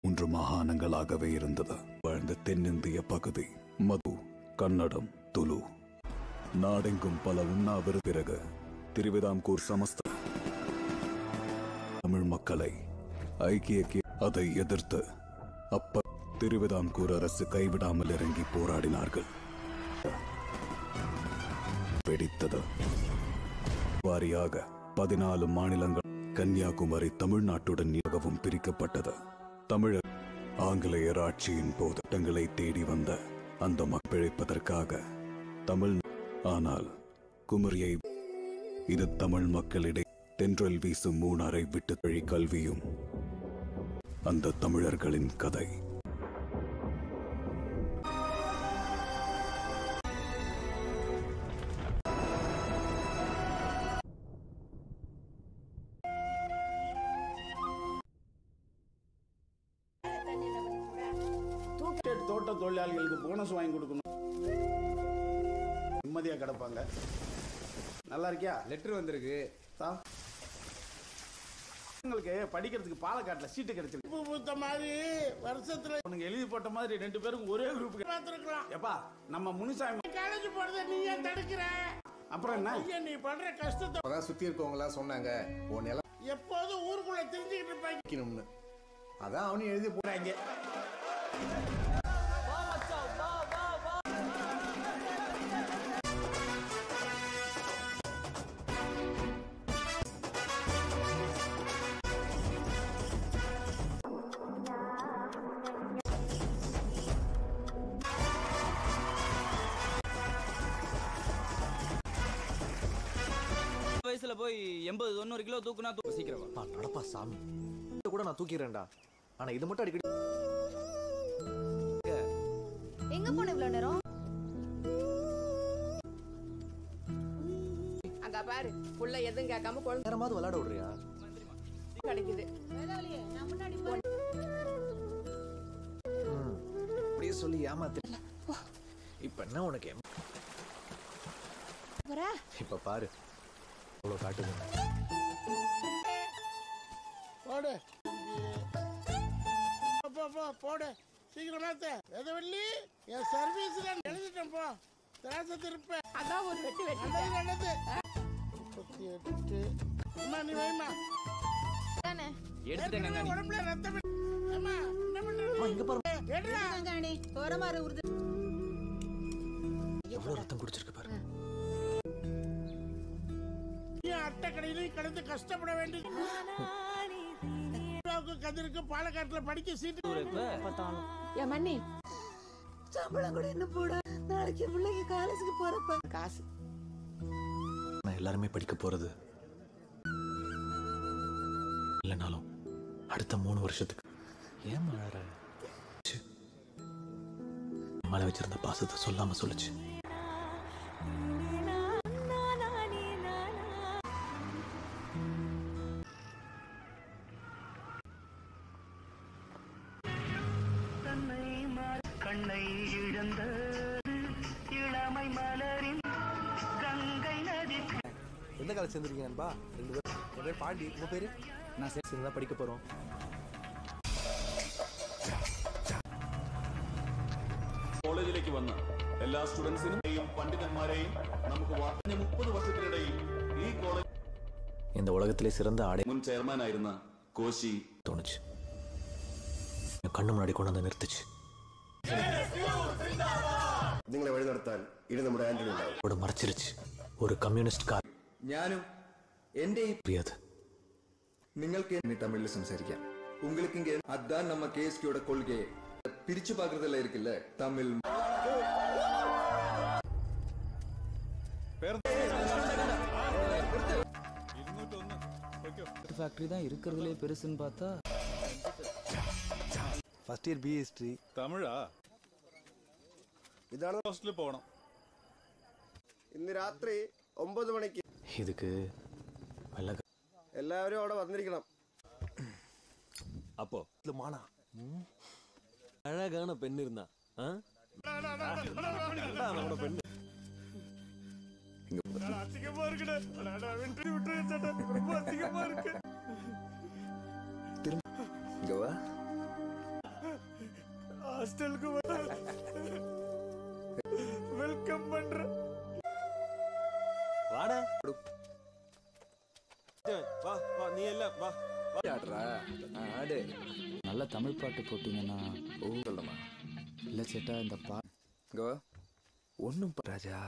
3 மாகாணங்களாகவே இருந்தது. வாழ்ந்த தென்னிந்திய பகுதி மது, கன்னடம், துளு. நாடெங்கும் பல உண்ணாவிரத பிறகு திருவிதாங்கூர் சமஸ்த தமிழ் மக்களை ஐக்கிய அதை எதிர்த்து திருவிதாங்கூர் அரசு கைவிடாமல் இறங்கி போராடினார்கள். வெடித்தது. வாரியாக 14 மாநிலங்கள் கன்னியாகுமரி தமிழ்நாட்டுடன் மிகவும் பிரிக்கப்பட்டது. தமிழர் ஆங்கிலேயர் ஆட்சியின் போது திட்டங்களை தேடி வந்த அந்த பிழைப்பதற்காக தமிழ். ஆனால் குமரியை இது தமிழ் மக்களிடையே தென்றல் வீசும் மூணரை விட்டு வழி கல்வியும் அந்த தமிழர்களின் கதை. தோட்ட தொழிலாளிகளுக்கு போனஸ் வாங்கி கொடுக்கணும். நிம்மதியா கிடப்பாங்க. நல்லா இருக்கியா? லெட்டர் வந்திருக்கு. உங்களுக்கு படிக்கிறதுக்கு பாலக்காட்டுல சீட்டு கிடைச்சிருக்கு. மாதிரி வருஷத்துல உனக்கு எழுதி போட்ட மாதிரி 2 பேரும் ஒரே குரூப் பார்த்துருக்கலாம். எப்பா நம்ம முனுசாமி காலேஜ் போறத நீ ஏன் தடுக்கிற? அப்புறம் என்ன நீ பண்ற கஷ்டத்தை அதான் சுத்தி இருக்கவங்க எல்லாம் சொன்னாங்க. எப்போதும் ஊருக்குள்ள தெரிஞ்சுக்கிட்டு இருப்பாங்க. அதான் அவனு எழுதி போறாங்க. வயசுல போய் 80-90 கிலோ தூக்குனா சீக்கிரம் நடப்பா சாமி. கூட நான் தூக்கிறேன்டா. ஆனா இது மட்டும் அடிக்கடி எங்க போன இவ்வளவு நேரம்? அங்க பாரு புள்ள எதுவும் கேட்காம குழந்தை நேரமாவது விளையாட விடுறியா? கிடைக்குது. அப்படியே சொல்லி ஏமாத்து. இப்ப என்ன உனக்கு? இப்ப பாரு அவ்வளவு காட்டுது. போடு போடு சீக்கிரம் எதவள்ளி என் சர்வீஸ்ல எழுதிட்டேன். போ திராசத்து இருப்பேன். அதான் ஒரு வெட்டு வெட்டி நல்லது. 38 அம்மா நீ வைமா தானே எடுத்துட்டேங்க. உடம்புல ரத்தம். அம்மா என்ன பண்ற? இங்க பாரு. எடுடா காணி தோரமாறு உருது. எவ்வளவு ரத்தம் குடிச்சிருக்கு பாரு. அட்டை கடையிலையும் கடந்து கஷ்டப்பட வேண்டியது. கதிருக்கு பாலக்காட்டுல படிக்க சீட்டு என் மண்ணி சம்பளம் கூட என்ன போட. நாளைக்கு பிள்ளைக்கு காலேஜுக்கு போறப்ப காசு நான் எல்லாருமே படிக்க போறது இல்லைனாலும் அடுத்த 3 வருஷத்துக்கு. ஏன் மழற? மழை வச்சிருந்த பாசத்தை சொல்லாம சொல்லுச்சு. கண்ணை இழந்த இளமை மலரின் கங்கை நதி. எந்த காலேஜ் சேர்ந்துருக்கீங்க நண்பா? 2 பேர். என் பேர் பாண்டி. உங்க பேரு? நான் சேர்ந்து தான் படிக்க போறோம். കോളേജിലേക്ക് വന്ന എല്ലാ സ്റ്റുഡൻസിനെയും പണ്ഡിതന്മാരെയും നമുക്ക് 30 വർഷത്തിനിടയിൽ ഈ കോളേജ് இந்த உலகத்திலே சிறந்த ஆடை മുൻ ചെയർമാനായിരുന്ന കോശി தோணுச்சு. கண்ணு முன்னாடி கொண்டு வந்து நிறுத்துச்சு. നിങ്ങളെ വഴി നടത്താൻ ഇനി നമ്മുടെ ആന്റണി ഉണ്ടാവും. മറച്ചിരിച്ച് ഒരു കമ്മ്യൂണിസ്റ്റ് കാർ. ഞാനും എന്റെ പ്രിയത് നിങ്ങൾക്ക് തമിഴിൽ സംസാരിക്കാം. உங்களுக்கு அதான் நம்ம கேஎஸ்கேயோட கொள்கை. பிரிச்சு பாக்குறதுல இருக்குல்ல தமிழ். ஃபேக்டரி தான் இருக்கிறதுலே பெருசுன்னு பார்த்தா ഫസ്റ്റ് ഇയർ ബി ഹിസ്റ്ററി. തമിഴാ? ഇതാണ് ഹോസ്റ്റലിൽ പോകണം. ഇന്ന് രാത്രി 9 മണിക്ക്. இதுக்கு എല്ലാവരും അവിടെ വന്നിരിക്കണം. அப்போ மானா அழகான பெண் இருந்தா நம்மளோட பெண் அசிங்கமா இருக்குடா. ரொம்ப அசிங்கமா இருக்கு. இங்க வா. ஹாஸ்டலுக்கு வெல்கம் பண்றேன். வாடா வா வா நீ எல்லாம் வா ஆடுறா ஆடு. நல்ல தமிழ் பாட்டு போட்டீங்கன்னா ஓ சொல்லுமா. இல்லை சேட்டா இந்த கோ ஒன்றும் ராஜா.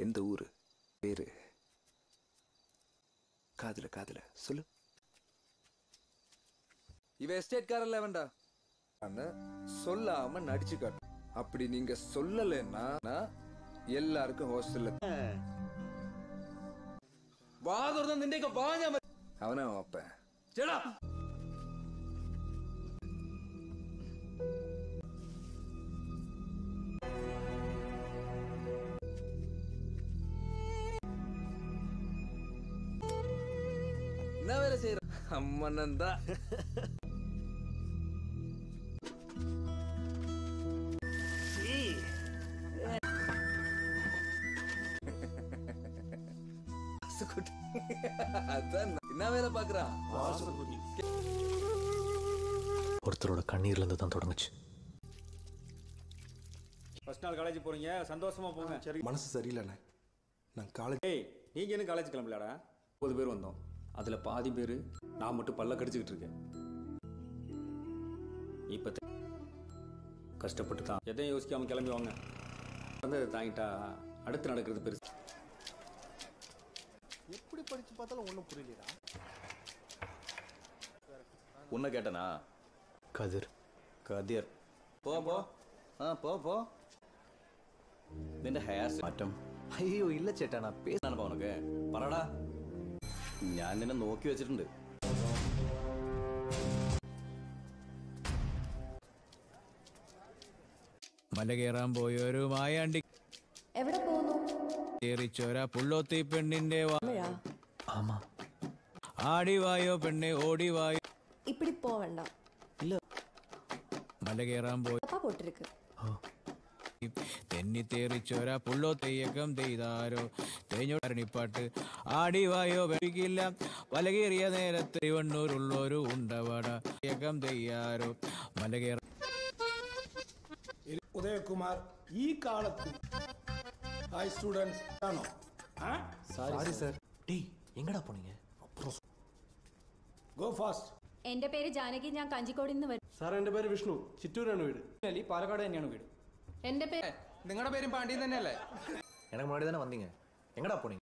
எந்த ஊரு பேரு? காதுல காதுல சொல்லு. இவ எஸ்டேட்காரல்ல வேண்டா சொல்லாம நடிச்சு காட்டு. அப்படி நீங்க சொல்லலைன்னா எல்லாருக்கும் ஹாஸ்டல்ல வாதம் நின்றைக்கு வாங்க அவனை வைப்பேன். சேடா என்ன வேலை செய்யற அம்மன் தான். அதான் என்ன வேலை பாக்குறான். ஒருத்தரோட கண்ணீர்ல இருந்து தான் தொடங்குச்சு. ஃபர்ஸ்ட் நாள் காலேஜ் போறீங்க, சந்தோஷமா போங்க. சரி, மனசு சரியில்லைண்ணே. நான் காலேஜ் நீங்க என்ன காலேஜ் கிளம்பலடா? 30 பேர் வந்தோம், அதுல பாதி பேர் நான் மட்டும் பல்ல கடிச்சுக்கிட்டு இருக்கேன். இப்ப கஷ்டப்பட்டு தான் எதையும் யோசிக்காம கிளம்பி வாங்க. வந்ததை தாங்கிட்டா அடுத்து நடக்கிறது பெருசு. எப்படி படிச்சு பார்த்தாலும் ஒன்றும் புரியலடா. உன்னை கேட்டனா? கதிர் கதிர் போ போ போ போ. നിന്റെ ഹെയർ മാറ്റം. ஐயோ இல்ல சேட்டா, நான் പേസാണ് ഉനക്ക് പറടാ. ഞാൻ നിന്നെ നോക്കി വെച്ചിട്ടുണ്ട്. മല കയറാൻ പോയൊരു മായാണ്ടി എവിടെ പോകുന്നു? കേറിച്ചോര പുള്ളോത്തി പെണ്ണിന്റെ ஆமா ആടിവായോ പെണ്ണെ ഓടിവായോ. இப்படி போக வேண்டாம். മല കയറാൻ പോയി தப்பா போட்டிருக்கு. തെന്നി തേറിച്ചോര പുള്ളോ തെയ്യക്കം തെയ്താരോ തേഞ്ഞോടരണിപ്പാട്ട് ആടിവായോ വരികില്ല മലകേറിയ നേരത്തെ തിരുവണ്ണൂരുള്ളൊരു ഉണ്ടവട തെയ്യക്കം തെയ്യാരോ മലകേറ. உதயகுமார் ഈ കാലത്ത് ஹாய் ஸ்டூடண்ட்ஸ் ஆனோ சாரி சார். டேய் எங்கடா போனீங்க? அப்புறம் ഗോ ഫാസ്റ്റ്. എന്റെ പേര് ജാനകി, ഞാൻ കഞ്ചിക്കോട് നിന്ന് വരും. സാർ എൻ്റെ പേര് വിഷ്ണു, ചിറ്റൂരാണ് വീട്. പാലക്കാട് തന്നെയാണ് വീട്. എന്റെ പേര് നിങ്ങളുടെ പേരും പാണ്ഡ്യൻ തന്നെയല്ലേ? எனக்கு முன்னாடி தானே வந்தீங்க, எங்கடா போனீங்க?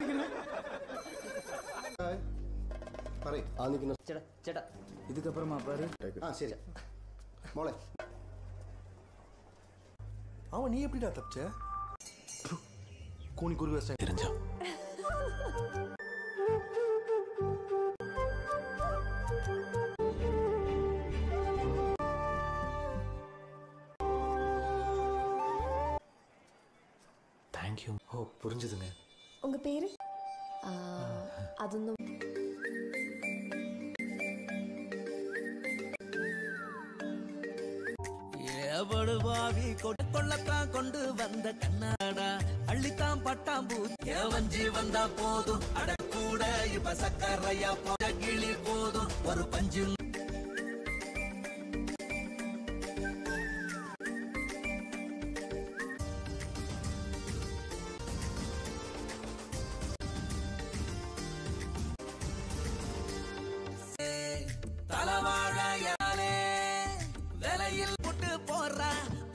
சேட்டா சேட்டா இதுக்கப்புறமா பாரு. சரி மோளே. அவன் நீ எப்படிடா தப்பிச்ச? கூனி குருவி வச்சா தெரிஞ்சா. தேங்க்யூ. ஓ புரிஞ்சுதுங்க. உங்க பேரு? അതൊന്നും ஏவடுவாவி கொள்ளத்தான் கொண்டு வந்த கண்ணாடா அள்ளித்தான் பட்டாம்பூ ஏவஞ்சி வந்தா போதும் அட கூட இப்ப சக்கரையா போட கிளி போதும் ஒரு பஞ்சு. தலவாழையாலே வேலையில் புட்டு போற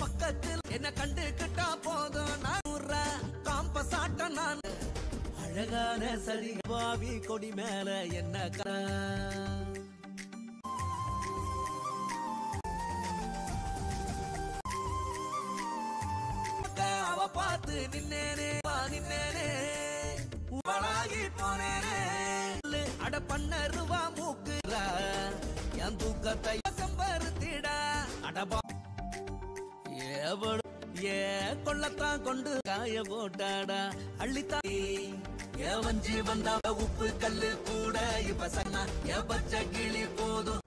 பக்கத்தில் என்ன கண்டுக்கிட்டா போதும் நான் காம்ப சாட்ட நான் அழகான சரி பாவி கொடி மேல என்ன அவ பார்த்து நின்னேனே நின்னேனே உவளாகி போனேனே அட பண்ணருவா மூக்குறா என் தூக்கத்தை சம்பருத்திடா அடபா ஏவடு ஏ கொள்ளத்தான் கொண்டு காய போட்டாடா அள்ளித்தான் ஏவஞ்சி வந்தா உப்பு கல்லு கூட இப்ப சன்னா ஏ பச்சை கிளி போதும்.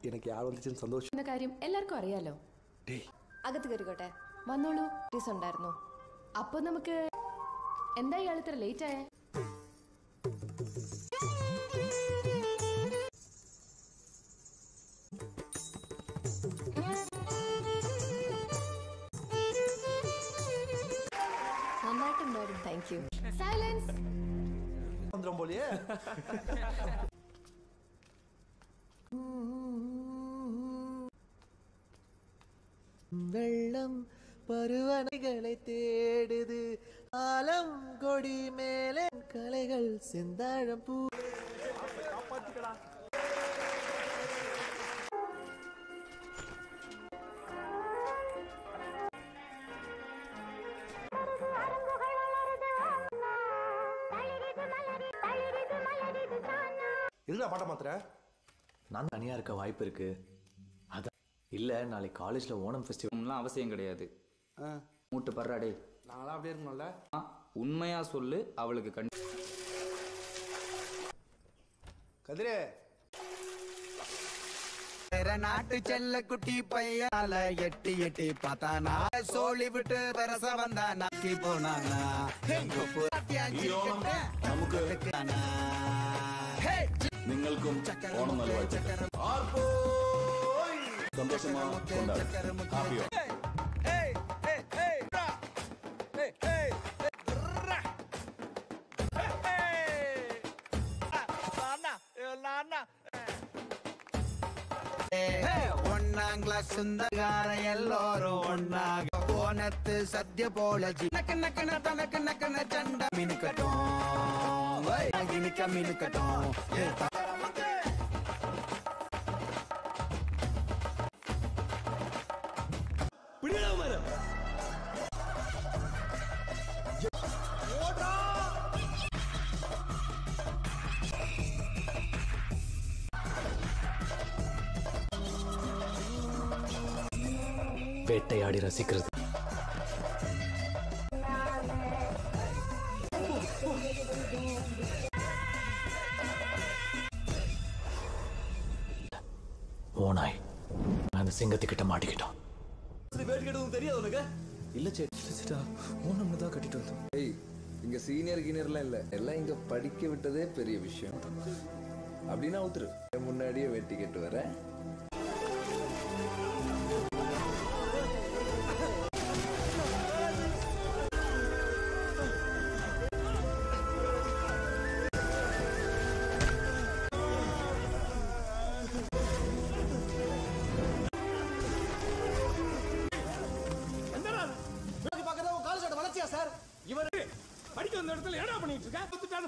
எனக்கு யார் வந்துச்சுன்னு சந்தோஷம். എന്ന കാര്യം എല്ലാവർക്കും അറിയാലോ. അകത്ത് കയറിക്കോട്ടെ. വന്നോളൂ. ടീസ് ഉണ്ടായിരുന്നു. അപ്പൊ നമുക്ക് എന്താ ഇയാൾ ഇത്ര ലേറ്റ് ആയേ? നന്നായിട്ടുണ്ടായിരുന്നു. Thank you. സൈലൻസ്. வந்துரும் போலியே. வெள்ளம் பருவனைகளை தேடுது, ஆலம் கொடி மேலே கலைகள் செந்தாழம் பூ. இதுதான் பாட்ட மாத்திர. நான் தனியா இருக்க வாய்ப்பு இருக்கு. அதான் இல்ல, நாளைக்கு காலேஜ்ல ஓணம் ஃபெஸ்டிவல்லாம் அவசியம் கிடையாது. மூட்டு பர்றாடே, நாங்களாம் அப்படியே இருக்கணும்ல. உண்மையா சொல்லு, அவளுக்கு கதிரே நாட்டு செல்ல குட்டி பையால எட்டி எட்டி பார்த்தானா, சோழி விட்டு வரச வந்தா நாக்கி போனானா, നിങ്ങൾക്കും ഓണം നല്ലതായി സന്തോഷമാ ഹാപ്പിയോ. ஒன்னாம் கிளாஸ் சுந்தகார எல்லோரும் ஒன்னாக போனத்து சத்ய போல நக்கு நக்குன தனக்கு நக்குன சண்ட மினுக்கட்டும் கிணிக்க மினுக்கட்டும். வேட்டையாடி ரசிக்கிறது. ஓனாய் அந்த சிங்கத்துக்கிட்ட மாட்டிக்கிட்டோம். தெரியாது உனக்கு? இல்ல சேட்டா, ஓணம்னு தான் கட்டிட்டு வந்தோம். ஏய், இங்க சீனியர் கீனியர்லாம் இல்ல, எல்லாம் இங்க படிக்க விட்டதே பெரிய விஷயம். அப்படின்னா ஊத்துரு, முன்னாடியே வெட்டி கட்டு வரேன். படிக்க வந்த இடத்துல என்ன பண்ணிட்டு இருக்க?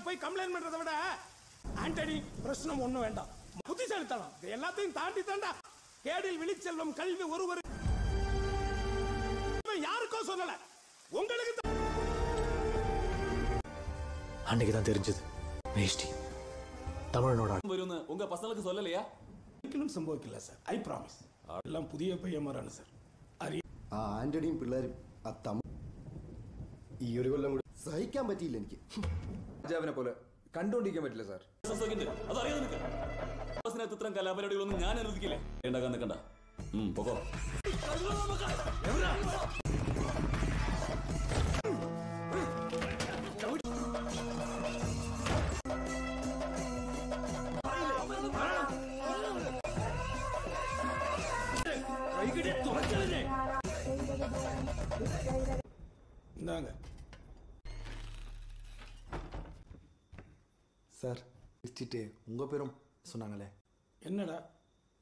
போய் கம்ப்ளைண்ட் பண்றதை விட ஆண்டனி பிரச்சனை ஒண்ணும் வேண்டாம், புத்திசாலித்தனம் எல்லாத்தையும் தாண்டி தாண்டா கேடில் விழிச்செல்வம் கல்வி ஒருவர் யாருக்கோ சொல்லல, உங்களுக்கு அன்னைக்கு தான் தெரிஞ்சது வேஷ்டி தமிழனோட വരുമെന്ന് உங்க பசங்களுக்கு சொல்லலையா? ഒരിക്കലും സംഭവിക്കില്ല സാർ, ഐ പ്രോമിസ്. എല്ലാം പുതിയ പയ്യന്മാരാണ് സാർ. ആ ആന്റണിയും പിള്ളേരും ആ ഈ ഒരു കൊല്ലം കൂടി സഹിക്കാൻ പറ്റിയില്ല എനിക്ക്. രാജാവിനെ പോലെ കണ്ടുകൊണ്ടിരിക്കാൻ പറ്റില്ല സാർ. അതറിയാം നിനക്ക്. ഇത്തരം കലാപരിപാടികളൊന്നും ഞാൻ അനുവദിക്കില്ലേ. ഉണ്ടാക്കാൻ നിൽക്കണ്ട, പോകോ. இந்தாங்க சார். வச்சுட்டு உங்க பேரும் சொன்னாங்களே. என்னடா?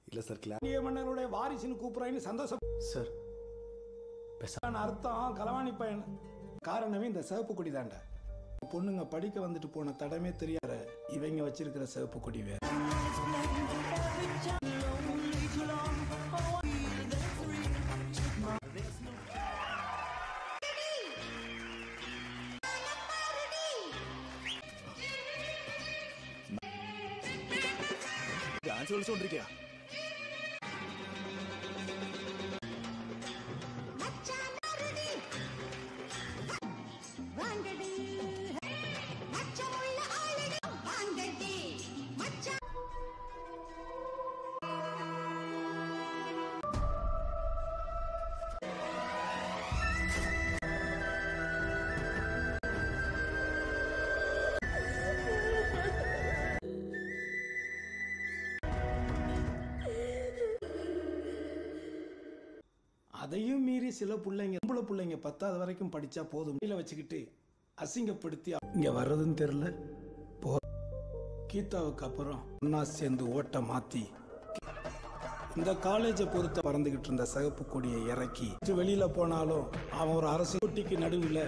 இல்ல சார், இந்திய மன்னருடைய வாரிசுன்னு கூப்பிடுறான்னு சந்தோஷம் சார். அர்த்தம் களவாணி பையன். காரணமே இந்த சிவப்பு கொடி தாண்டா. பொண்ணுங்க படிக்க வந்துட்டு போன தடமே தெரியாத இவங்க வச்சிருக்கிற சிவப்பு கொடி வேற. டான்ஸ் விളിച്ചോണ്ടിരിക്കുക. அதையும் மீறி சில பிள்ளைங்க பிள்ளைங்க 10வது வரைக்கும் படிச்சா போதும் கீழே வச்சுக்கிட்டு அசிங்கப்படுத்தி இங்க வர்றதுன்னு தெரியல. கீதாவுக்கு அப்புறம் ஒன்னா சேர்ந்து ஓட்ட மாத்தி இந்த காலேஜை பொறுத்த பறந்துகிட்டு இருந்த சிகப்பு கொடியை இறக்கி வெளியில போனாலும் அவன் ஒரு அரசு போட்டிக்கு நடுவில்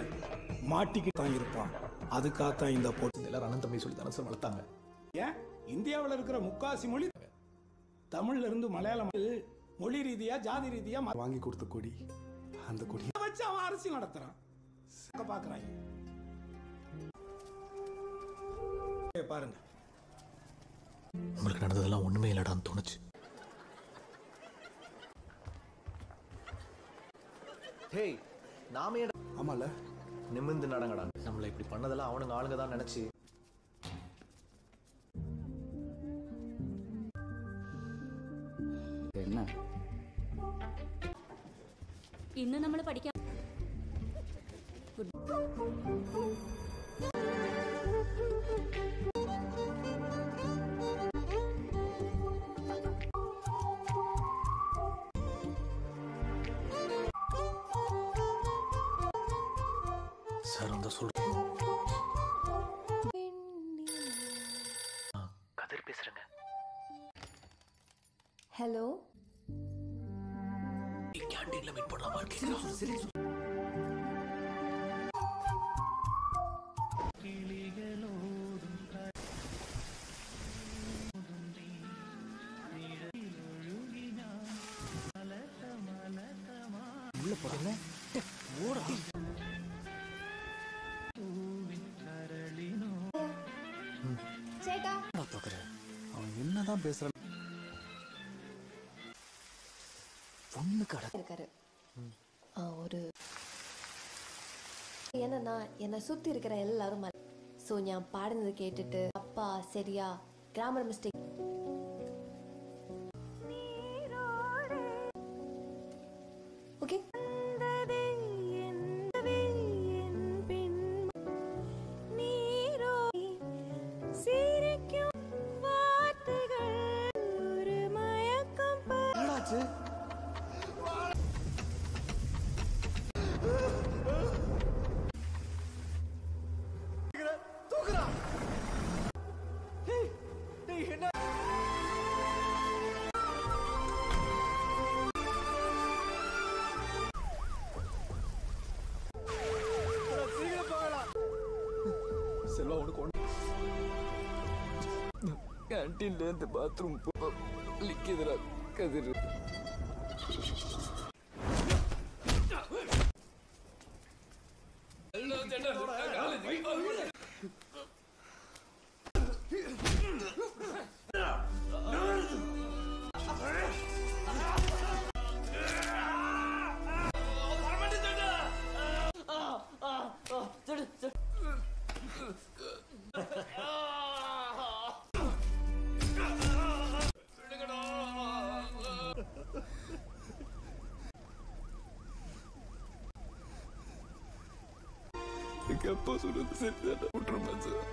மாட்டிக்கிட்டு தான் இருப்பான். அதுக்காகத்தான் இந்த போட்டி எல்லாரும் அண்ணன் தம்பி சொல்லி தானே சார் வளர்த்தாங்க. ஏன் இந்தியாவில் இருக்கிற முக்காசி மொழி தமிழ்ல இருந்து மலையாளம் மொழி ரீதியா ஜாதி ரீதியா வாங்கி கொடுத்த கொடி, அந்த கொடி வச்சு அவன் அரசியல் நடத்துறான். பாக்குறாங்க பாருங்க. உங்களுக்கு நடந்ததெல்லாம் ஒண்ணுமே இல்லடான்னு தோணுச்சு. ஹேய், நாமே ஆமால நிமிர்ந்து நடங்கடா. நம்மளை இப்படி பண்ணதெல்லாம் அவனுங்க ஆளுங்க தான் நினைச்சு என்ன இன்னும் நம்மள படிக்க சார் அந்த சொல்றேன். கதிர் பேசுறேங்க. ஹலோ, கேண்டீன்ல மீட் பண்ணலாமா? சரி உள்ள போறேன். ஓட சேட்டா அவன் என்னதான் பேசுறான்? பொண்ணு கடை இருக்காரு. ஒரு என்னன்னா என்னை சுத்தி இருக்கிற எல்லாரும் ஸோ நான் பாடுனது கேட்டுட்டு அப்பா சரியா கிராமர் மிஸ்டேக் ஓகே செல்வா உனக்கு ஒன்று கேன்டீன்ல இருந்து பாத்ரூம் லிக்குதுரா கதிர். அப்பா சொல்றது சரிதான். விட்டுருமா சார்,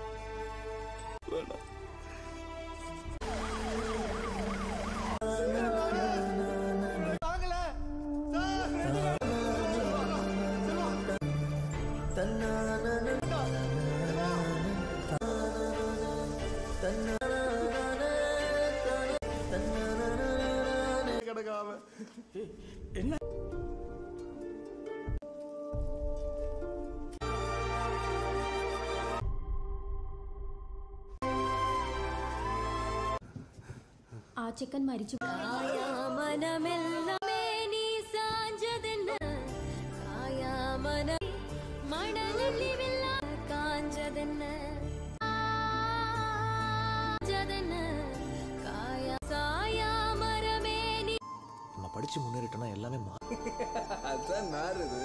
வேணாம். என்ன ആ ചിക്കൻ മരിച്ചു. நம்ம படிச்சு முன்னேறிட்டோம்னா எல்லாமே அதான் மாறுது.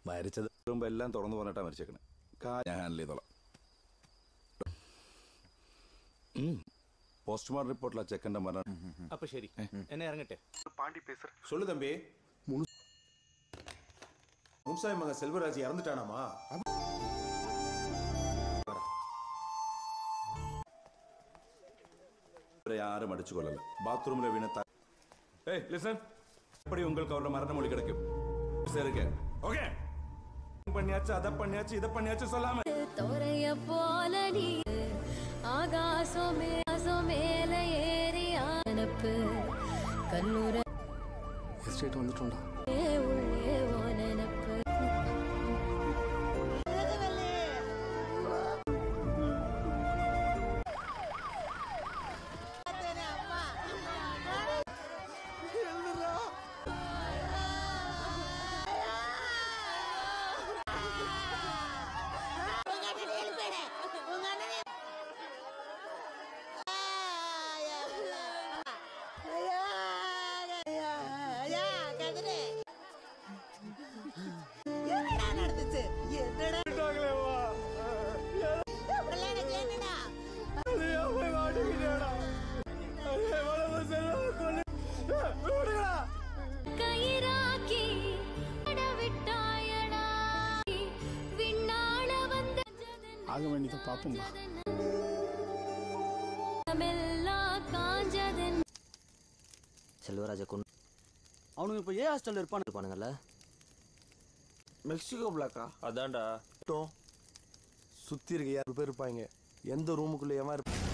മരിച്ചത് മുമ്പ് എല്ലാം തുറന്നു പറഞ്ഞിട്ടാ മരിച്ചേക്കണേ. ഞാൻ ഹാൻഡിൽ ചെയ്തോളാം. പോസ്റ്റ്മോർട്ടം റിപ്പോർട്ടിലെ ചെക്കൻ്റെ മരണം. அப்ப சரி, என்ன இறங்கட்டே. பாண்டி பேசுற. சொல்லு தம்பி. முன்சாமி மகன் செல்வராஜ் இறந்துட்டானாமா? யாரும் அடிச்சு கொள்ளல. பாத்ரூம்ல வீண ஏய் லிசன், எப்படி உங்களுக்கு அவரோட மரண மொழி கிடைக்கும்? சரிங்க, ஓகே பண்ணியாச்சு, அதை பண்ணியாச்சு, இதை பண்ணியாச்சு சொல்லாம தோரைய போல நீ ஆகாசம் மேல ஏறி அனுப்பு கல்லூர எஸ்டேட் வந்துட்டோம்டா. உள்ளே ஓ நினப்பு ஆக வேண்டியதை பார்ப்போம்மா. செல்வராஜ கொண்டு அவனுக்கு இப்போ ஹாஸ்டல்ல இருப்பானுங்கல்ல. மெக்சிகோ பிளாக்கா? அதான்டா. சுத்தி இருக்க 6 பேர் இருப்பாங்க. எந்த ரூமுக்குள்ள ஏமா இருப்பாங்க?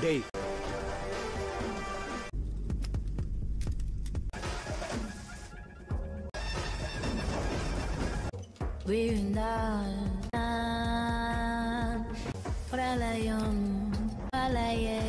டேய் விழுந்தால் பிரளயம் அலையை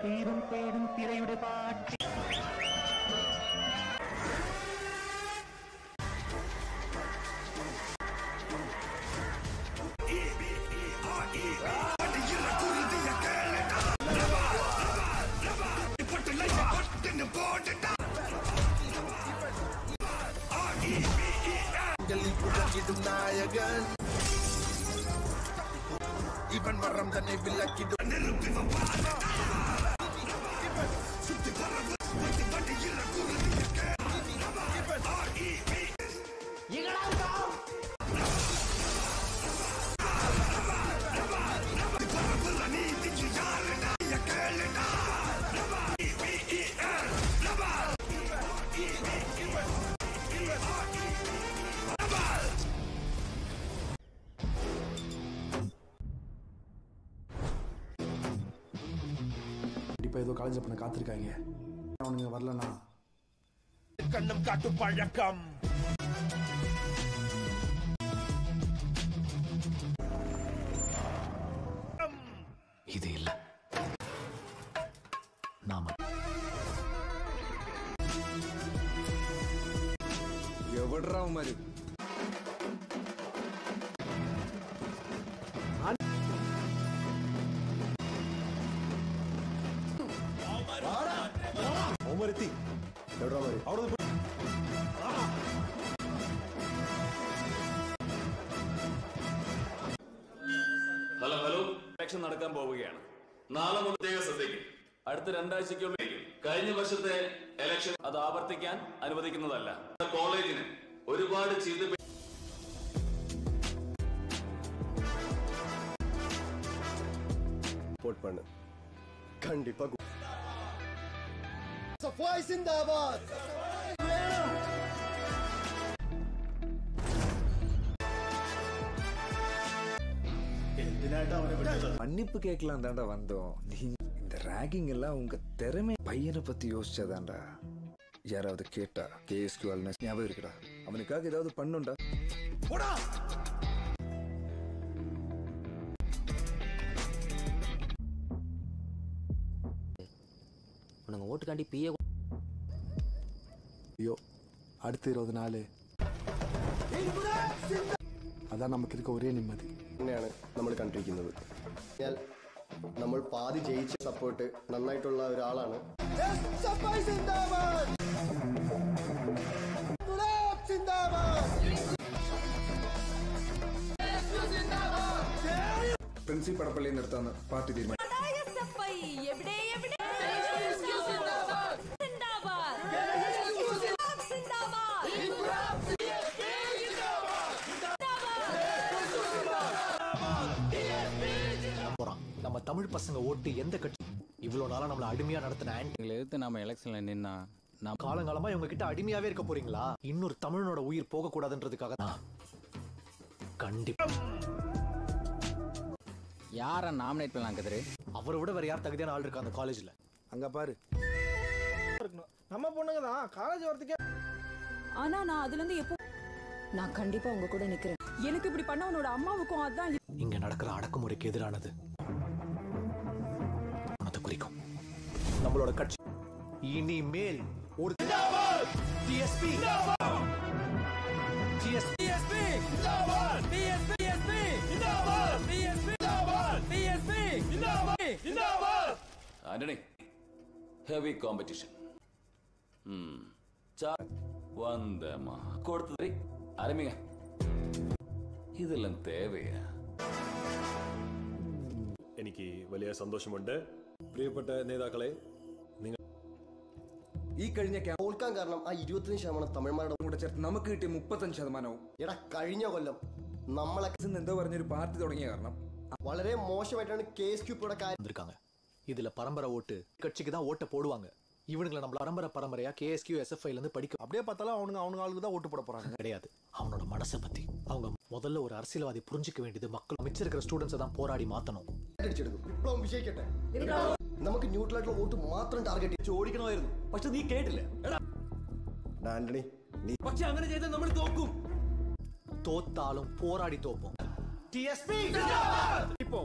തീരും പേരും തിരയുടെ പാട്ടി നായകൻ ഇവൻ വരം തന്നെ വിലക്കിടും கண்டிப்பா ஏதோ காலேஜ் பண்ண காத்திருக்காங்க. அவனுங்க வரலனா கண்ணும் காட்டு பழக்கம் இது இல்ல நாம எவட்றா மாதிரி ஓமரித்தி எவட்றா மாதிரி அவரது ഹലോ ഇലക്ഷൻ നടക്കാൻ പോവുകയാണ്. നാളെ പ്രത്യേക ശ്രദ്ധിക്കും. അടുത്ത 2 ആഴ്ചയ്ക്കുള്ളിൽ കഴിഞ്ഞ വർഷത്തെ ഇലക്ഷൻ അത് ആവർത്തിക്കാൻ അനുവദിക്കുന്നതല്ല. കോളേജിന് ഒരുപാട് ചെയ്ത് போட் பண்ணு. கண்டிப்பா சஃபாய் சிந்தாபாத். மன்னிப்பு கேட்கலாம் தாண்டா வந்தோம். இந்த ராகிங் எல்லாம் உங்க திறமை பையனை பத்தி யோசிச்சாதான்டா. யாராவது கேட்டா கேஎஸ்கு வால்னஸ் ஞாபகம் இருக்குடா, அவனுக்காக ஏதாவது பண்ணுண்டா. போடா. உனக்கு ஓட்டுக்காண்டி பிஏ ஐயோ அடுத்த 20 நாள் അതാണ് നമുക്ക് ഇരുക്ക ഒരേ നിമ്മതി തന്നെയാണ് നമ്മൾ കണ്ടിരിക്കുന്നത്. നമ്മൾ പാതി ജയിച്ച സപ്പോർട്ട് നന്നായിട്ടുള്ള ഒരാളാണ്. പ്രിൻസി പടപ്പള്ളി നിർത്താന്ന് പാർട്ടി തീരുമാനം. நம்ம தமிழ் பசங்க ஓட்டு எந்த கட்சி இவ்வளவு நாளா நம்மள அடிமையா நடத்தின எங்களை எதிர்த்து நாம எலெக்ஷன்ல நின்னா நம்ம காலங்காலமா இவங்க கிட்ட அடிமையாவே இருக்க போறீங்களா? இன்னொரு தமிழனோட உயிர் போக கூடாதுன்றதுக்காக கண்டிப்பா யார நாமினேட் பண்ணலாம் கதிரு? அவரை விட வேற யார் தகுதியான ஆள் இருக்கா அந்த காலேஜ்ல? அங்க பாரு. நம்ம பொண்ணுங்க தான் காலேஜ் வரதுக்கே. ஆனா நான் அதுல இருந்து எப்போ நான் கண்டிப்பா உங்க கூட நிக்கிறேன். எனக்கு இப்படி பண்ண உன்னோட அம்மாவுக்கும் அதான் இங்க நடக்கிற அடக்குமுறைக்கு எதிரானது. குறிக்கும் நம்மளோட கட்சி இனிமேல் ஒரு டிஎஸ்பி ஆண்டனி, ஹெவி காம்படிஷன். வந்தமா கொடுத்தது ஆரம்பிங்க. இதெல்லாம் தேவையா? എനിക്ക് വലിയ സന്തോഷമുണ്ട്. പ്രിയപ്പെട്ട നേതാക്കളെ, നിങ്ങൾ ഈ കഴിഞ്ഞ തോൽക്കാൻ കാരണം ആ 25% തമിഴ്മാരുടെ കൂടെ ചേർത്ത് നമുക്ക് കിട്ടിയ 35%. എടാ കഴിഞ്ഞ കൊല്ലം നമ്മളെ എന്തോ പറഞ്ഞൊരു പാർട്ടി തുടങ്ങിയ കാരണം വളരെ മോശമായിട്ടാണ് KSQ ഇവിടെ இருக்காங்க. இதுல பரம்பரை ஓட்டு கட்சிக்கு தான் ஓட்ட போடுவாங்க. இவனுங்களை நம்ம பரம்பரையா KSQ SFI இருந்து படிக்க அப்படியே பார்த்தாலும் அவனுங்க ஆளுக்கு தான் ஓட்டு போட போறாங்க. கிடையாது. அவனோட மனசை பத்தி அவங்க முதல்ல ஒரு அரசியல்வாதி புரிஞ்சுக்க வேண்டியது மக்கள் மிச்சம் இருக்கிற ஸ்டூடெண்ட்ஸை தான் போராடி மாத்தணும். വിപ്ലവം വിജയിക്കട്ടെ. നമുക്ക് ന്യൂട്രൽ ആയിട്ടുള്ള വോട്ട് മാത്രം ടാർഗറ്റ് ചെയ്ത് ഓടിക്കണമായിരുന്നു. പക്ഷെ നീ കേട്ടില്ല. ആന്റണി, നീ പക്ഷെ അങ്ങനെ ചെയ്താൽ നമ്മൾ തോക്കും. തോത്താലും പോരാടി തോക്കും. TSP இப்போ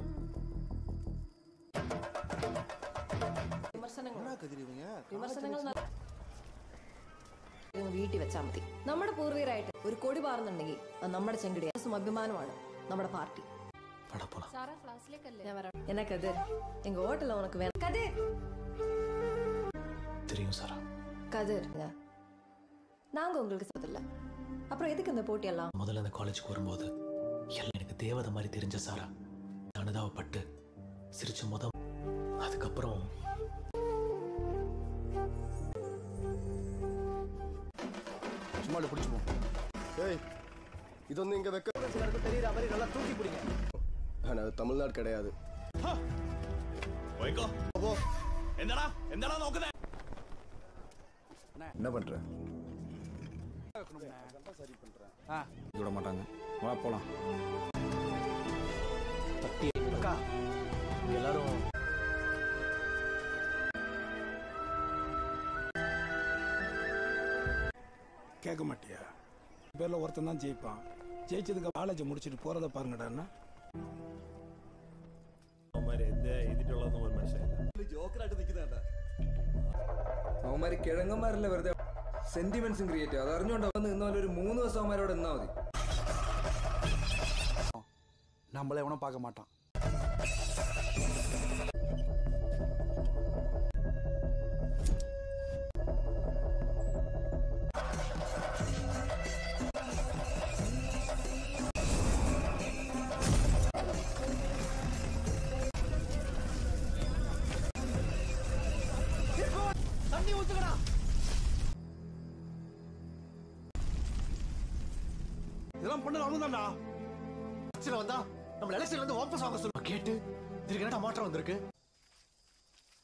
വീട്ടിൽ വെച്ചാൽ മതി. നമ്മുടെ പൂർവികരായിട്ട് ഒരു കൊടി പാറുന്നുണ്ടെങ്കിൽ അത് നമ്മുടെ ചെങ്കടി അഭിമാനമാണ് നമ്മുടെ പാർട്ടി. என்ன கதிர், எங்க ஹோட்டல்ல உனக்கு வேணும். கதிர் தெரியும் சாரா. கதிர், நாங்க உங்களுக்கு சொல்லல. அப்புறம் எதுக்கு இந்த போட்டி எல்லாம்? முதல்ல இந்த காலேஜுக்கு வரும்போது எல்லாம் எனக்கு தேவதை மாதிரி தெரிஞ்ச சாரா. அனுதாபப்பட்டு சிரிச்ச அதுக்கப்புறம் சும்மா பிடிச்சுப்போம். ஏய், இதொன்னு இங்க வைக்க தெரியுற மாதிரி நல்லா தூக்கி பிடிங்க. ஆனா அது தமிழ்நாடு கிடையாது. என்னடா நோக்குதே? என்ன பண்ற? சரி பண்றேன். விட மாட்டாங்க. வா போலாம். தட்டி அக்கா எல்லாரும் கேட்க மாட்டியா? பேர்ல ஒருத்தன் தான் ஜெயிப்பான். ஜெயிச்சதுக்கு காலேஜ் முடிச்சுட்டு போறத பாருங்கடா. അവന്മാര് കിഴങ്ങന്മാരല്ല വെറുതെ സെന്റിമെന്റ്സും ക്രിയേറ്റ്. അത് അറിഞ്ഞോണ്ട് വന്ന് നിന്നാലും ഒരു 3 ദിവസം അവന്മാരോട് നിന്നാ മതി. நம்மள எவனும் பார்க்க மாட்டான். தண்ணி ஊத்துக்கடா. இதெல்லாம் பண்ணது அவனுதான்டா. வந்தா நம்ம எலெக்ஷன்ல இருந்து வாபஸ் வாங்க சொல்லுங்க. கேட்டு இதுக்கு என்னடா மாற்றம் வந்திருக்கு?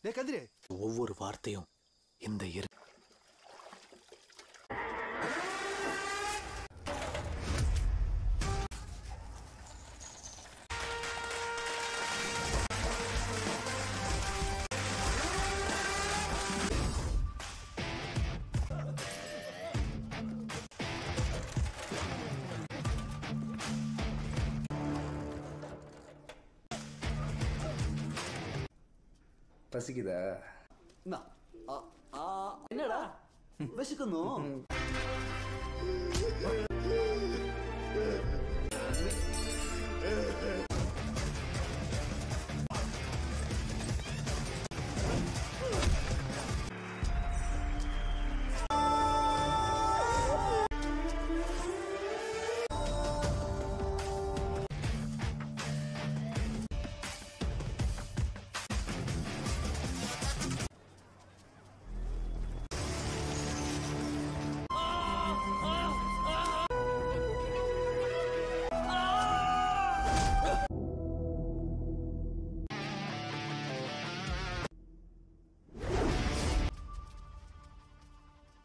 கதிரே ஒவ்வொரு வார்த்தையும் இந்த பசிக்குதா? என்னடா விசுக்குன்னு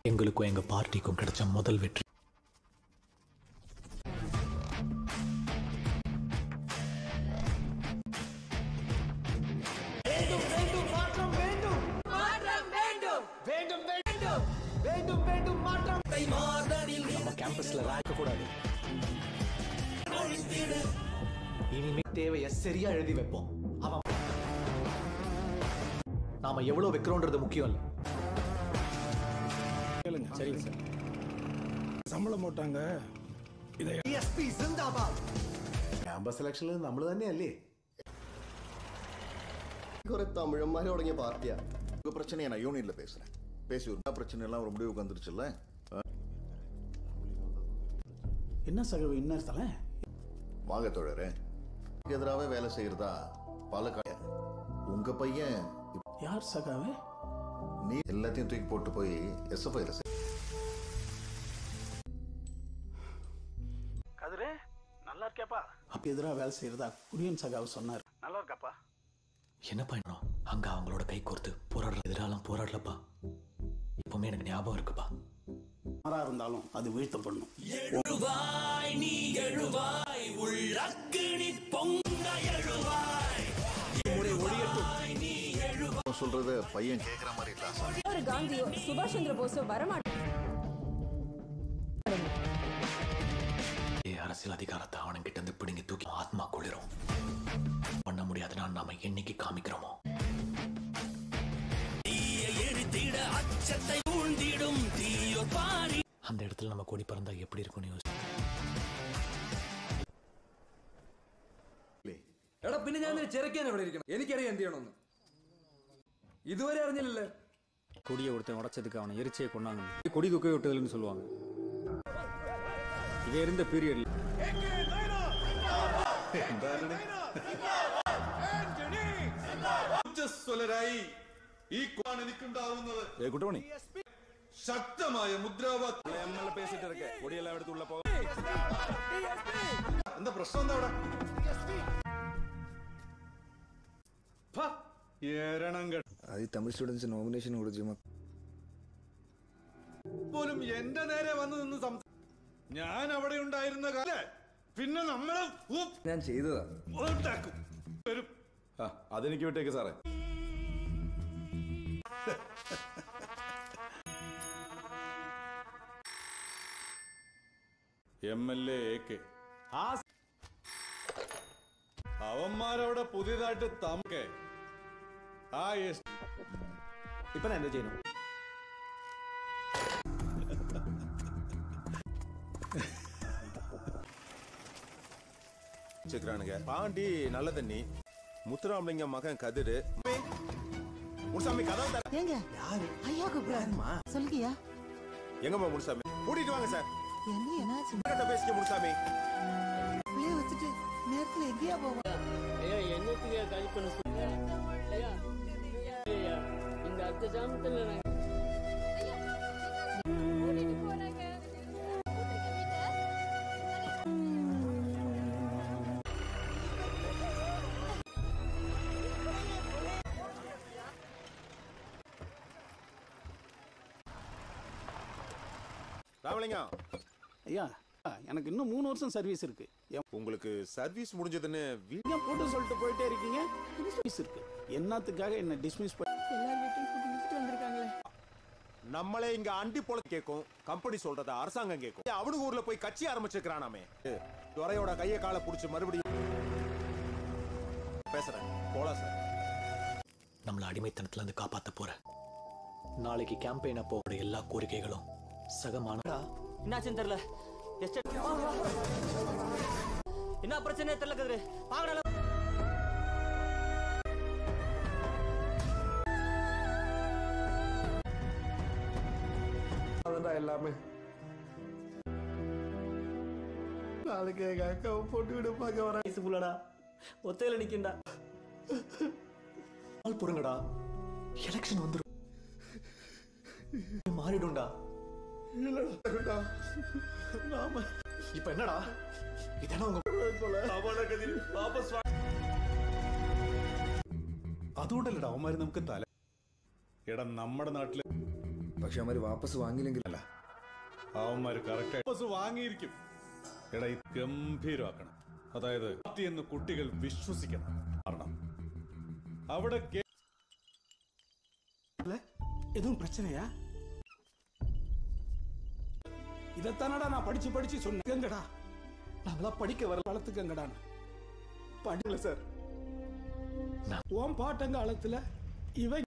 எங்களுக்கும் எங்க பார்ட்டிக்கும் கிடைச்ச முதல் வெற்றி. நம்ம கேம்பஸ்ல ராக்க கூடாது. இனிமே தேவையை சரியா எழுதி வைப்போம். அவன் நாம எவ்வளவு வைக்கிறோன்றது முக்கியம் இல்லை. சரிங்க சார். சம்பளம் போட்டாங்க. ക്യാമ്പസ് സെലക്ഷനിൽ നമ്മൾ തന്നെയല്ലേ? കുറെ തമിഴന്മാർ തുടങ്ങിയ പാർട്ടിയാ. பிரச்சனையை நான் யூனியன்ல பேசுறேன். பேசி ஒரு பிரச்சனை எல்லாம் ஒரு முடிவுக்கு வந்துருச்சுல்ல. என்ன சகவு என்ன தல? வாங்க தோழரே. எதிராவே வேலை செய்யறதா பல உங்க பையன் யார் சகாவே? நீ எல்லாத்தையும் தூக்கி போட்டு போய் எஸ்எஃப்ஐல கதிரே நல்லா இருக்கேப்பா. அப்ப எதிராக வேலை செய்யறதா குரியன் சகாவு சொன்னார். நல்லா இருக்காப்பா. என்ன பண்ணணும்? அங்க அவங்களோட கை கோர்த்து போராடுற எதிராலும் போராடலப்பா. இப்பவுமே எனக்கு ஞாபகம் இருக்குப்பா. யாரா இருந்தாலும் அது வீழ்த்தப்படணும். எழுவாய் நீ எழுவாய் உள்ளக்கினி பொங்க எழுவாய் நீ எழுவாய் சொல்றது பையன் கேக்குற மாதிரி இல்ல. ஒரு காந்தியோ சுபாஷ் சந்திர போஸோ வரமாட்டாங்க. அரசியல் அதிகாரத்தை அவன்கிட்ட இருந்து பிடிங்கி தூக்கி ஆத்மா குளிரும். பண்ண முடியாதுன்னா நாம என்னைக்கு காமிக்கிறோமோ அச்சத்தை தூண்டிடும் தீயோர் பாரி. அந்த இடத்துல நம்ம கொடி பறந்தா எப்படி இருக்கும்னு யோசி. എടാ പിന്നെ ഞാൻ ചെറുക്കാൻ എവിടെ ഇരിക്കണം? എനിക്കറിയാം എന്ത് ചെയ്യണമെന്ന്. ഇതുവരെ അറിഞ്ഞില്ലല്ലേ? கொடியை ஒருத்தன் உடைச்சதுக்கு அவனை எரிச்சியை கொண்டாங்க. கொடி தூக்க விட்டதுன்னு சொல்லுவாங்க. இதே இருந்த பீரியட்ல குட்டமணி ശക്തമായ മുദ്രാവാക്യം പേസിട്ട് ഇരിക്കെ കൊടിയെല്ലാം എടുത്ത് ഉള്ള പോകാം. എന്താ പ്രശ്നം? എന്താ അവിടെ അത് തമിഴ് സ്റ്റുഡൻസ് നോമിനേഷൻ കൊടുത്തു പോലും എന്റെ നേരെ വന്ന് നിന്ന് ഞാൻ അവിടെ ഉണ്ടായിരുന്ന കാലം പിന്നെ നമ്മളെ ഞാൻ ചെയ്തതാ. അതെനിക്ക് വിട്ടേക്ക് സാറേ. MLA AK അവന്മാരവിടെ പുതിയതായിട്ട് തമക്കെ ഇപ്പൊ എന്താ ചെയ്യണം? பாண்டி நல்ல தண்ணி முத்துராமலிங்கம் மகன் கதிரு முனுசாமி கதவு ஏங்க யாரு? ஐயா கூப்பிடுறாருமா. சொல்லுங்கயா. எங்கம்மா முனுசாமி? கூட்டிட்டு வாங்க சார். என்ன என்னாச்சு? பேசிக்க முனுசாமி. பிள்ளைய வச்சுட்டு நேரத்துல எங்கேயா போவோம்? ஐயா என்னத்துக்கு காலி பண்ண சொல்லுங்க. ஐயா ஐயா இந்த அடுத்த ஜாமத்துல ராமலிங்கம் ஐயா எனக்கு இன்னும் 3 வருஷம் சர்வீஸ் இருக்கு. உங்களுக்கு சர்வீஸ் முடிஞ்சதுன்னு வீடியோ போட்டு சொல்லிட்டு போயிட்டே இருக்கீங்க. சர்வீஸ் இருக்கு. என்னத்துக்காக என்ன டிஸ்மிஸ் பண்ணி எல்லார் வீட்டையும் கூட்டி இழுத்துட்டு வந்திருக்காங்களே. நம்மளே இங்க அண்டி போல கேட்கும், கம்பெனி சொல்றத அரசாங்கம் கேட்கும். அவனுக்கு ஊர்ல போய் கட்சி ஆரம்பிச்சிருக்கானாமே. துறையோட கையை காலை புடிச்சு மறுபடியும் பேசுறேன். போலாம் சார். நம்மள அடிமைத்தனத்துல இருந்து காப்பாத்த போற நாளைக்கு கேம்பெயின் அப்போட எல்லா கோரிக்கைகளும் சகமான. என்னாச்சுன்னு தெரியல. என்ன பிரச்சனை தெரியல கதிரு. வாங்கடா. அதான் எல்லாமே நாளைக்கு எங்க அக்காவை போட்டு விட பார்க்க வரேன். வயசு புள்ளடா, ஒத்தையில நிக்கண்டா. ஆள் பொறுங்கடா, எலெக்ஷன் வந்துரும், மாறிடும்டா. இல்லடா நாம இப்ப என்னடா இதெல்லாம் உங்க വാപസ് അതുകൊണ്ടല്ലടാ അവന്മാര് നമുക്ക് തല എടാ നമ്മുടെ നാട്ടില് പക്ഷെ അവന്മാര് വാപ്പസ് വാങ്ങിയില്ലെങ്കിലല്ല അവന്മാര് കറക്റ്റ് വാപ്പസ് വാങ്ങിയിരിക്കും. എടാ ഇത് ഗംഭീരമാക്കണം. അതായത് പാർട്ടി എന്ന് കുട്ടികൾ വിശ്വസിക്കണം. കാരണം അവിടെ எதுவும் பிரச்சனையா? இதைத்தானடா நான் படிச்சு படிச்சு சொன்னேங்கடா. நாங்களா படிக்க வர வளர்த்துக்கங்கடான்னு படிக்கல சார். ஓம் பாட்டங்க காலத்துல இவன்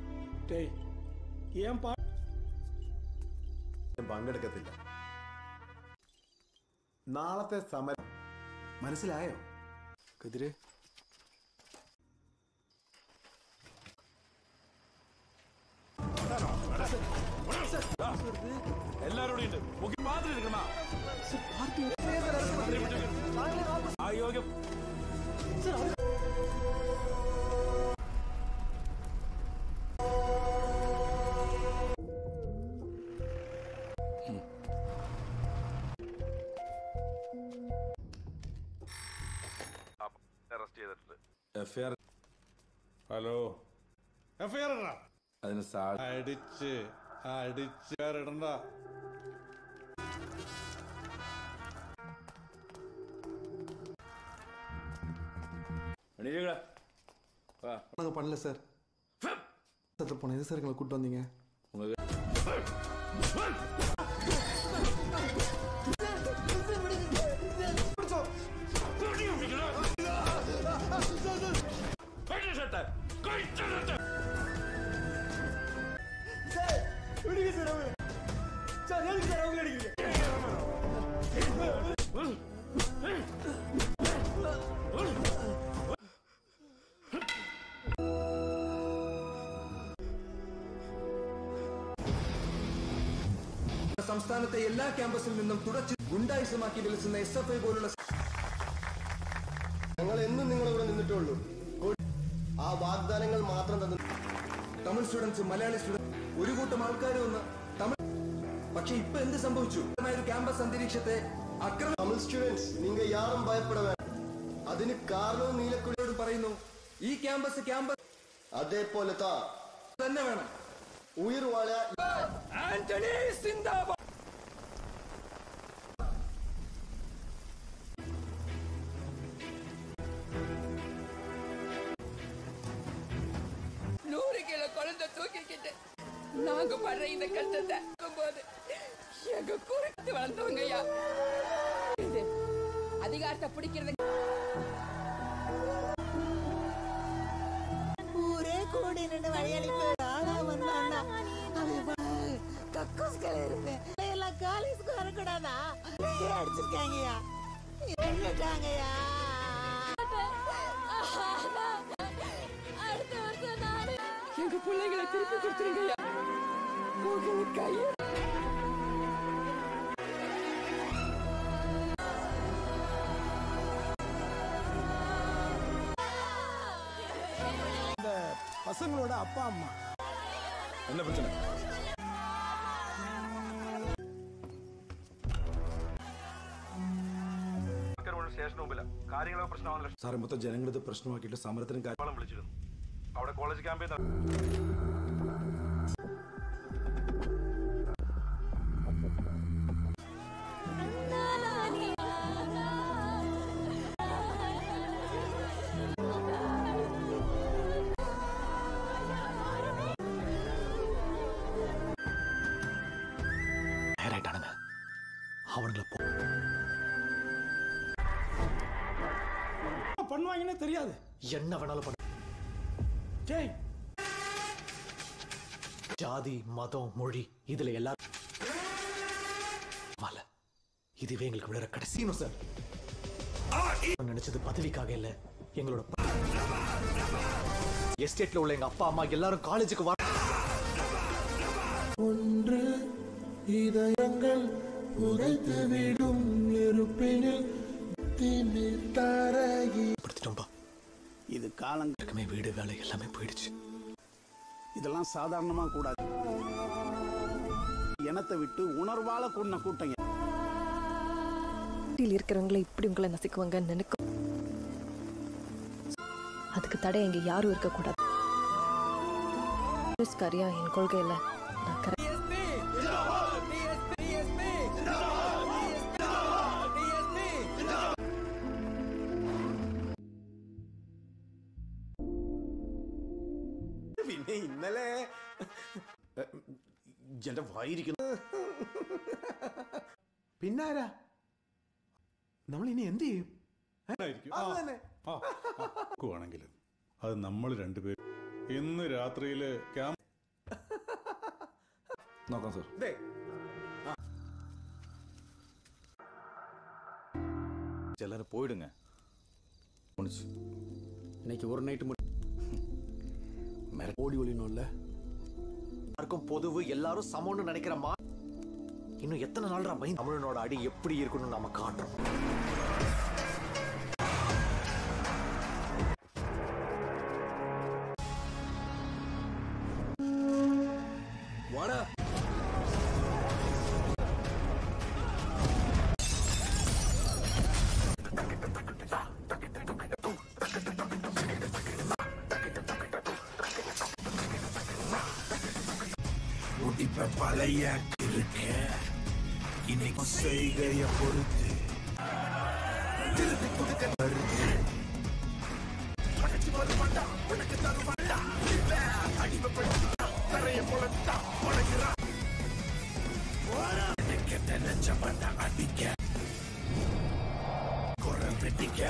ஏன் പങ്കെടുക്കത്തില്ല. നാളത്തെ സമരം മനസ്സിലായോ? കതിരെ എല്ലാരോടും ഉണ്ട്. പാത്രം എടുക്കണ ആയോഗ്യം അറസ്റ്റ് ചെയ്തിട്ടുണ്ട്. എഫ്ഐആർ ഹലോ എഫ്ഐആർ അതിന് അടിച്ച് ഇടണ്ട. நாங்கள் பண்ணல சார். சத்தில் போன எது சார் எங்களை கூப்பிட்டு வந்தீங்க? സംസ്ഥാനത്തെ എല്ലാ ക്യാമ്പസിൽ നിന്നും തുടച്ച് ഗുണ്ടായിസമാക്കി വിളിച്ചുന്ന SFI പോലുള്ള ഞങ്ങൾ എന്നും നിങ്ങളിവിടെ നിന്നിട്ടുള്ളൂ. ആ വാഗ്ദാനങ്ങൾ മാത്രം തന്നെ. തമിഴ് സ്റ്റുഡൻസ്, മലയാളി സ്റ്റുഡൻസ്, ഒരു കൂട്ടം ആൾക്കാർ വന്ന് തമിഴ്. പക്ഷെ ഇപ്പൊ എന്ത് സംഭവിച്ചു? ഒരു ക്യാമ്പസ് അന്തരീക്ഷത്തെ തമിഴ് സ്റ്റുഡൻസ് നിങ്ങൾ യാരും ഭയപ്പെട വേണം. അതിന് കാരണവും നീലക്കുടിയോട് പറയുന്നു. ഈ ക്യാമ്പസ് അതേപോലെ തന്നെ വേണം. ഉയർവാള ആന്റണി സിന്ദാബാദ്. கிலோ குழந்தை தூக்கிக்கிட்டு நாங்க படுற இந்த கஷ்டத்தை போது எங்க குறித்து வளர்ந்தவங்கய்யா. இது அதிகாரத்தை பிடிக்கிறது. ஊரே கூடி நின்று வழியளிப்பு ஆனா வந்தாண்டா கக்கூஸ்கள் இருக்கு எல்லாம் காலேஜுக்கு வரக்கூடாதா? அடிச்சிருக்காங்கய்யா, எண்ணிட்டாங்கய்யா. அடுத்த வருஷம் நானு எங்க பிள்ளைங்களை திருப்பி கொடுத்துருங்கய்யா. உங்களுக்கு கையை பசங்களோட அப்பா அம்மா என்ன பிரச்சனை? സ്റ്റേഷന് മുമ്പില്ല കാര്യങ്ങളൊക്കെ പ്രശ്നമാണല്ലോ സാറേ. മൊത്തം ജനങ്ങളിത് പ്രശ്നമാക്കിയിട്ട് സമരത്തിനും കാര്യം വിളിച്ചിരുന്നു. അവിടെ കോളേജ് ക്യാമ്പയിൻ அவனுங்களை பண்ணுவாங்கன்னே தெரியாது. என்ன வேணாலும் பண்ண. ஜாதி, மதம், மொழி இதுல எல்லாரும் இதுவே எங்களுக்கு விட கடைசியும் சார். நினைச்சது பதவிக்காக இல்ல, எங்களோட எஸ்டேட்ல உள்ள எங்க அப்பா அம்மா எல்லாரும் காலேஜுக்கு வர ஒன்று இதயங்கள் உரைத்து விடும் நெருப்பினில் படுத்திட்டோம்பா. இது காலங்களுக்குமே வீடு வேலை எல்லாமே போயிடுச்சு. இதெல்லாம் சாதாரணமா கூடாது. இனத்தை விட்டு உணர்வால கூடின கூட்டங்க இருக்கிறவங்களை இப்படி உங்களை நசிக்குவாங்கன்னு நினைக்கும். அதுக்கு தடை எங்க யாரும் இருக்கக்கூடாது. என் கொள்கையில പിന്നെ ഇന്നലെ എന്റെ വായിരിക്കുന്നു. പിന്നാരാ നമ്മൾ ഇനി എന്ത് ചെയ്യും? ആണെങ്കിലും അത് നമ്മൾ രണ്ടുപേരും ഇന്ന് രാത്രിയില് നോക്കാം സാർ. எல்லாரும் போயிடுங்க. இன்னைக்கு ஒரு நைட்டு ஓடி ஒளினும்ல எல்லாருக்கும் பொதுவு, எல்லாரும் சமம்னு நினைக்கிற இன்னும் எத்தனை நாள் தமிழனோட அடி எப்படி இருக்கணும்னு நாம காட்டுறோம். இப்ப பழைய இருக்க இன்னைக்கு செய்கைய பொறுத்து திருப்பி கொடுக்க வருது. படைச்சு வருமாட்டா உனக்கு தருவாண்டா அடிமைப்படுத்தா தரைய பொழத்தா உனக்குறா கெட்ட நெஞ்ச மாட்டா அடிக்க குரல் வெட்டிக்க.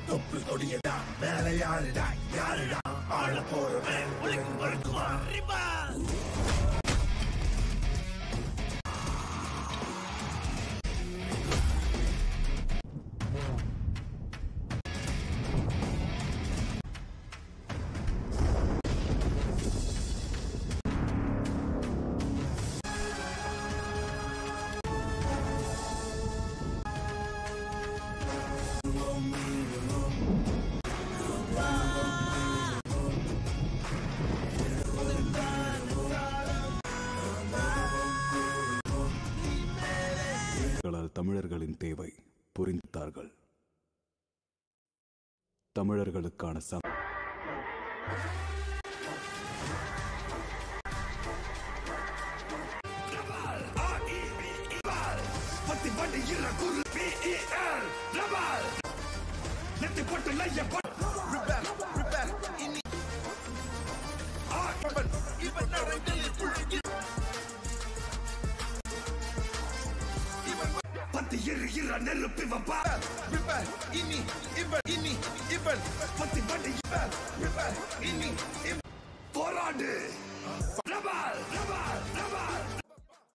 தொப்பு கொடியதா வேலையாளுடா யாருடா ஆள போறவன் உலகம் வருத்துவான். தமிழர்களின் தேவை புரிந்தார்கள். தமிழர்களுக்கான நெருப்பி இனி இவன் இனி இவன் பத்தி பண்டி போராடு.